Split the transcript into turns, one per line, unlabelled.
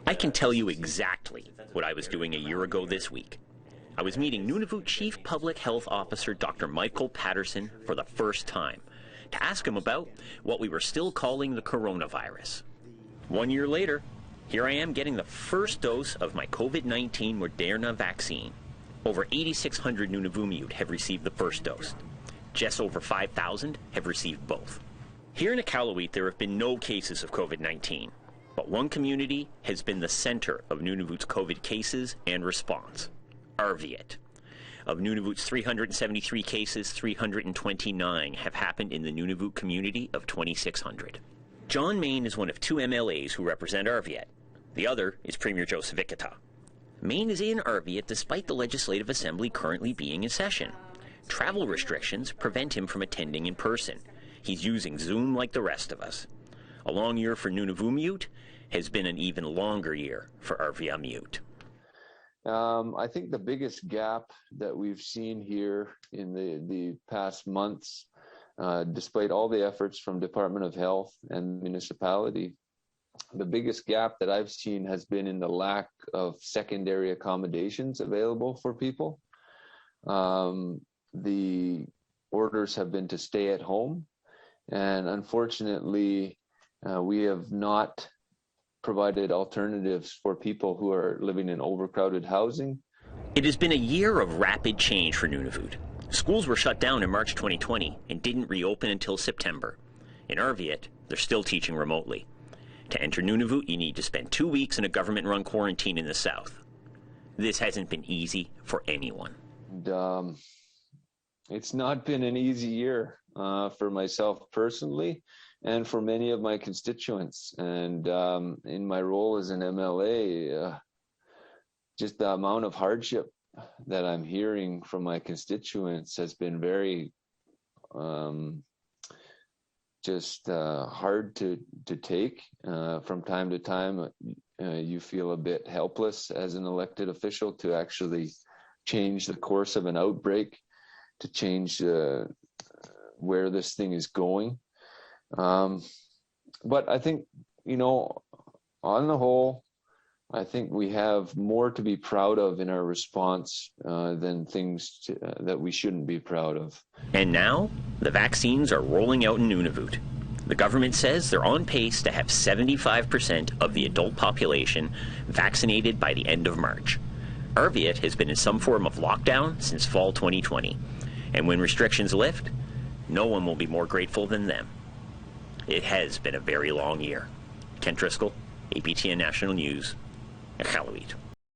I can tell you exactly what I was doing a year ago this week. I was meeting Nunavut Chief Public Health Officer Dr. Michael Patterson for the first time to ask him about what we were still calling the coronavirus. 1 year later, here I am getting the first dose of my COVID-19 Moderna vaccine. Over 8,600 Nunavummiut have received the first dose. Just over 5,000 have received both. Here in Iqaluit, there have been no cases of COVID-19, but one community has been the center of Nunavut's COVID cases and response: Arviat. Of Nunavut's 373 cases, 329 have happened in the Nunavut community of 2,600. John Main is one of two MLAs who represent Arviat. The other is Premier Joseph Ikata. Main is in Arviat despite the Legislative Assembly currently being in session. Travel restrictions prevent him from attending in person. He's using Zoom like the rest of us. A long year for Nunavummiut has been an even longer year for Arviat-Miut.
I think the biggest gap that we've seen here in the past months, despite all the efforts from Department of Health and municipality, the biggest gap that I've seen has been in the lack of secondary accommodations available for people. The orders have been to stay at home, and unfortunately, we have not provided alternatives for people who are living in overcrowded housing.
It has been a year of rapid change for Nunavut. Schools were shut down in March 2020 and didn't reopen until September. In Arviat, they're still teaching remotely. To enter Nunavut, you need to spend 2 weeks in a government-run quarantine in the south. This hasn't been easy for anyone.
And, it's not been an easy year for myself personally, and for many of my constituents. And in my role as an MLA, just the amount of hardship that I'm hearing from my constituents has been very hard to take. From time to time, you feel a bit helpless as an elected official to actually change the course of an outbreak, to change where this thing is going. But I think, on the whole, I think we have more to be proud of in our response than things that we shouldn't be proud of.
And now, the vaccines are rolling out in Nunavut. The government says they're on pace to have 75% of the adult population vaccinated by the end of March. Arviat has been in some form of lockdown since fall 2020. And when restrictions lift, no one will be more grateful than them. It has been a very long year. Driscoll, APTN National News, Iqaluit.